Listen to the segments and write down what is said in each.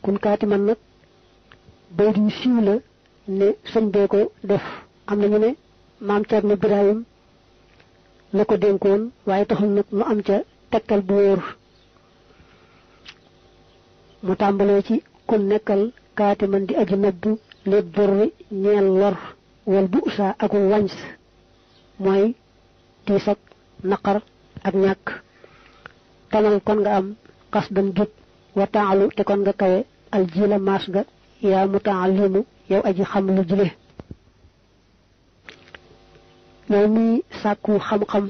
kun kaatiman nag bay di siiw la ne sëñ bee ko def am na ñu ne maam Cerno Birahim la ko dénkoon waaye taxul nag mu am ca tegtal bu wóor mu tàmbalee ci kun nekkal kaatiman di aji nëbbu lépp burri ñeel lor wal bu usaa ak wàñs mooy tiis ak naqar ak ñàkk tanal kon nga am xas dan jub wa taalu te kon nga kawe aljila maas ga yaa mutaallimu yow aji xam lu jile yow mi sàkku xam-xam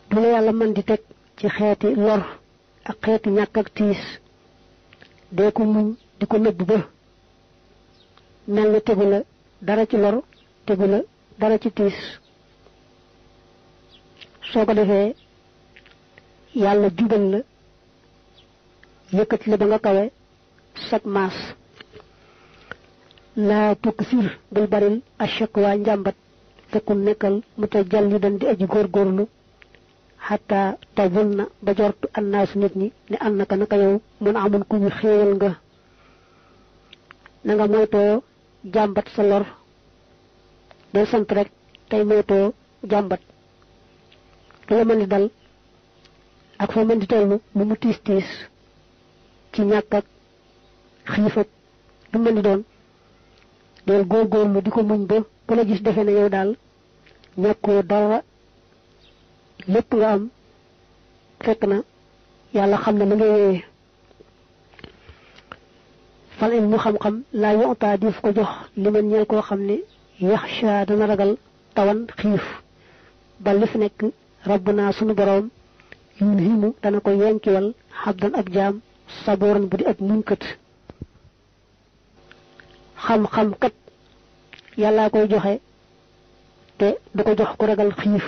du la yàlla mën di teg ci xeeti lor ak xeeti ñàkk ak tiis dee ko muñ di ko nëbb ba mel na tegu la dara ci lor tegu la dara ci tiis soo ko defee yàlla jubal la yëkkati la ba nga kawe sag maas laa tuksir bul baril ashakwa njàmbat fekkul nekkal mu te jalli dan di aji góorgóorlu xataa tabul na ba jortu annaasu nit ñi ne am naka naka yow mun amun ku ñu xéewal nga na nga moytoo jàmbat sa lor del sant rek tey moytoo jàmbat lu la mën di dal ak foo mën di tollu lu mu tiis tiis ci ñàkk ak xiif ak lu mën di doon del góorgóorlu di ko muñ ba ku la gis defe ne yow daal ñàkkoo dara lépp nga am fekk na yàlla xam ne la nga wéyee fal ilmu xam-xam laa yotaa dif ko jox li man ñeel koo xam ne yaxsha dana ragal tawan xiif ba li fi nekk rabbuna sunu boroom yun himu dana ko yenkiwal xabdan ab jaam sabooran bu di ab muñkat xam-xam kat yàllaa koy joxe te du ko jox ku ragal xiif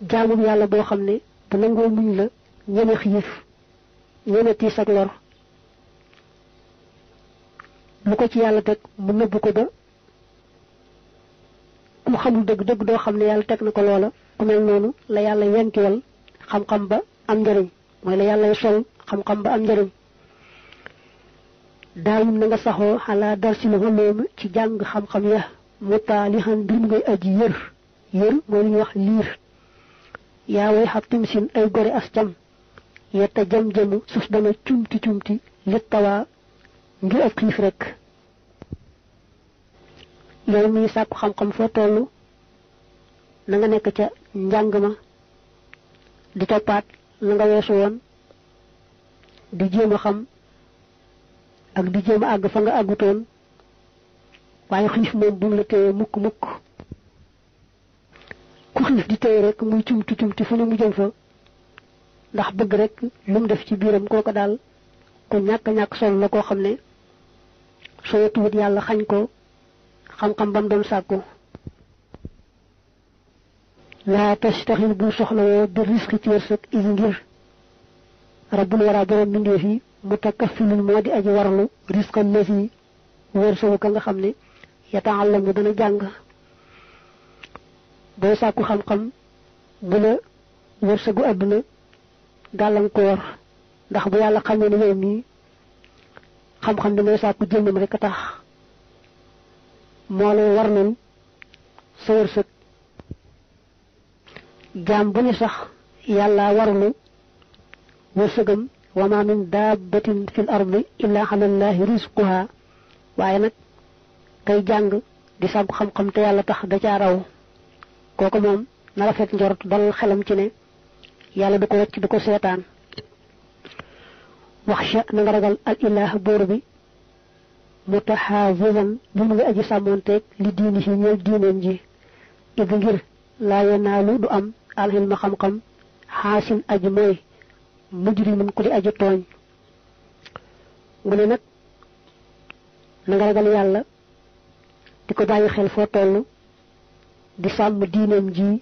jaamum yàlla boo xam ne bu nangoo muñ la ñeme xiif ñeme tiis ak lor lu ko ci yàlla teg mu nëbb ko ba ku xamul dëgg-dëgg doo xam ne yàlla teg na ko loola ku mel noonu la yàlla yenkiwal xam-xam ba am njëriñ mooy la yàlla sol xam-xam ba am njëriñ daawum na nga saxoo xalaa dar si lu xoloomu ci jàng xam-xam ya mutaalixan mbir mu ngay aji yër mooy lu ñuy wax liir yaa way xab timsin ay gore as cam yetta jam-jamu suuf dana cumti lit tawaa ngir ab xiif rek yow mi sàkku xam-xam foo tollu na nga nekk ca njàng ma di toppaat la nga weesu woon di jéem a xam ak di jéem a àgg fa nga àggutoon waaye xiif moom bu mu la téye mukk ku xiif di téye rek muy cumti fu ne mu jëm fa ndax bëgg rek lu mu def ci biiram kooko daal ku ñàkk solo la koo xam ne soo tuwut yàlla xañ ko xam-xam bam doon sàkku laa tastaxil bu soxlawoo bi risque ci wërsëg is ngir rabbul wara borom mbindeef yi mutakaffilun moo di aji warlu risque lesi wërsëgu ka nga xam ne yata'allamu dana jàng booy sàkku xam-xam bu la wërsëgu àdduna gàllankoor ndax bu yàlla xamee ne yow mii xam-xam bi ngay sàkku jëmmam rek a tax moo lay warlul sa wërsëg jaam bu ne sax yàlla warlu wërsëgam wa ma min dabbatin fil ardi illa ala llahi rizquha waaye nag kay jàng di sàkku xam-xam te yàlla tax da caa raw kooku moom na rafet njort dal xelam ci ne yàlla du ko wacc du ko seetaan waxsha na nga ragal al ilah buur bi mutaxaafizan bu mu ngi aji sàmmoonteeg li diini si ñeel diineen ji id ngir laa yenaalu du am alxilma xam-xam xaasin aji mooy mujrimun ku di aji tooñ mu ne nag na nga ragal yàlla di ko bàyyi xel foo toll di sàmm diineen ji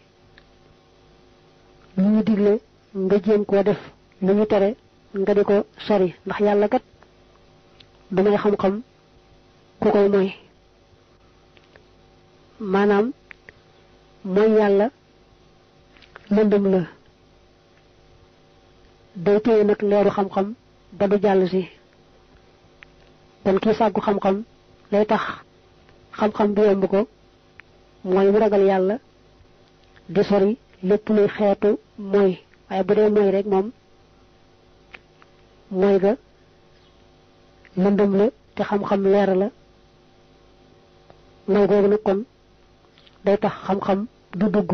lu ñu digle nga jéem koo def lu ñu tere nga di ko sori ndax yàlla kat du may xam-xam ku koy mooy maanaam mooy yàlla lëndëm la day téye nag leeru xam-xam ba du jàll si kon kii sàkku xam-xam lay tax xam-xam bi yomb ko mooy mu ragal yàlla di sori lépp luy xeetu mooy waaye bu dee mooy rek moom mooy ga lëndëm la te xam-xam leer la mooy googu nag kon day tax xam-xam du dugg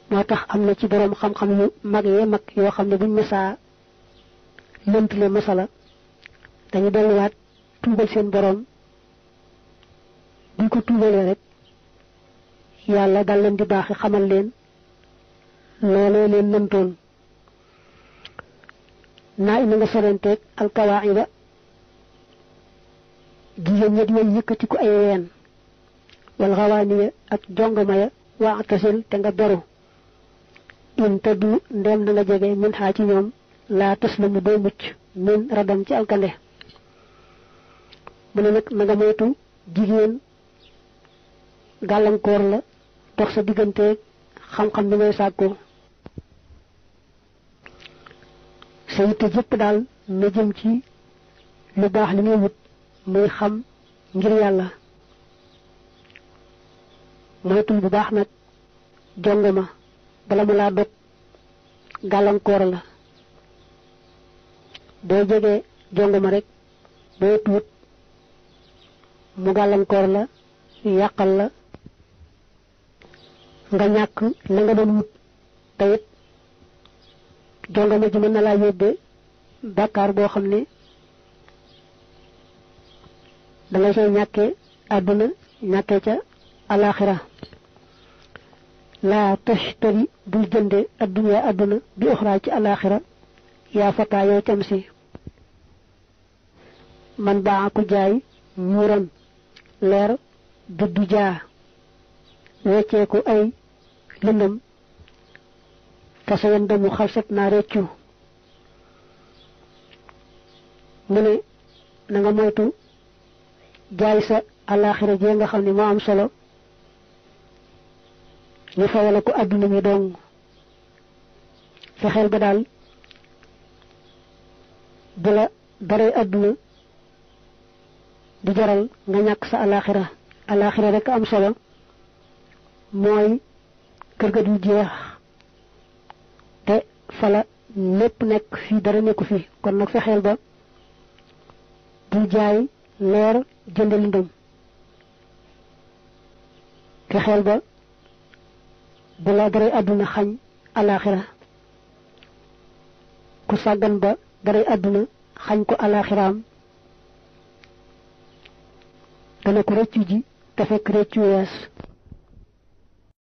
moo tax am na ci boroom xam-xam yu mag yee mag yoo xam ne buñ mësaa lëntule masala dañu delluwaat tuubal seen boroom buñ ko tuubalee rek yàlla dal leen di baaxi xamal leen loolee leen lëntoon naa ina nga sorenteeg alkawaida jigéen ñet yooyu yëkkati ko ay ween wal xawaaniya ak jongama ya waa tasil te nga beru in tëddu ndem na nga jege min xaa ci ñoom laa tas la mu doo mucc min radam ci alkande mu ne nag na nga moytu jigéen gàllankoor la dox sa digganteeg xam-xam bi ngay sàkkoo sa yitte jëpp daal na jëm ci lu baax li ngay wut muy xam ngir yàlla moytul bu baax nag jongama bala mu laa dog gàllankoor la boo jegee jongama rek boo tuut mu gàllankoor la yàqal la nga ñàkk la nga doon wut te it jongama ji mën na laa yóbbe bàkkaar boo xam ne da nga sey ñàkkee àdduna ñàkkee ca alaxira laa tashtari bul jënde adduna àdduna bi uxraa ci alaxira yaa fataa yow cam si man baa ku jaay ñuuram leer duddu jaa wecceeku ay lëndëm fasayan damu xalset naa reccu mu ne na nga moytu jaay sa alaxira jee nga xam ne moo am solo ñu fawala ko adduna mi dong fexeel ba daal bu la daree adduna di jaral nga ñàkk sa alaxira rek am solo mooy kër ga du jeex te fala lépp nekk fii dara nekku fi kon nag fexeel ba bul jaay leer jënd lëndëm fexeel ba bu la daray àdduna xañ alaxira ku sàggan ba daray àdduna xañ ko alaxiraam dana ko rëccu ji te fekk rëccu wees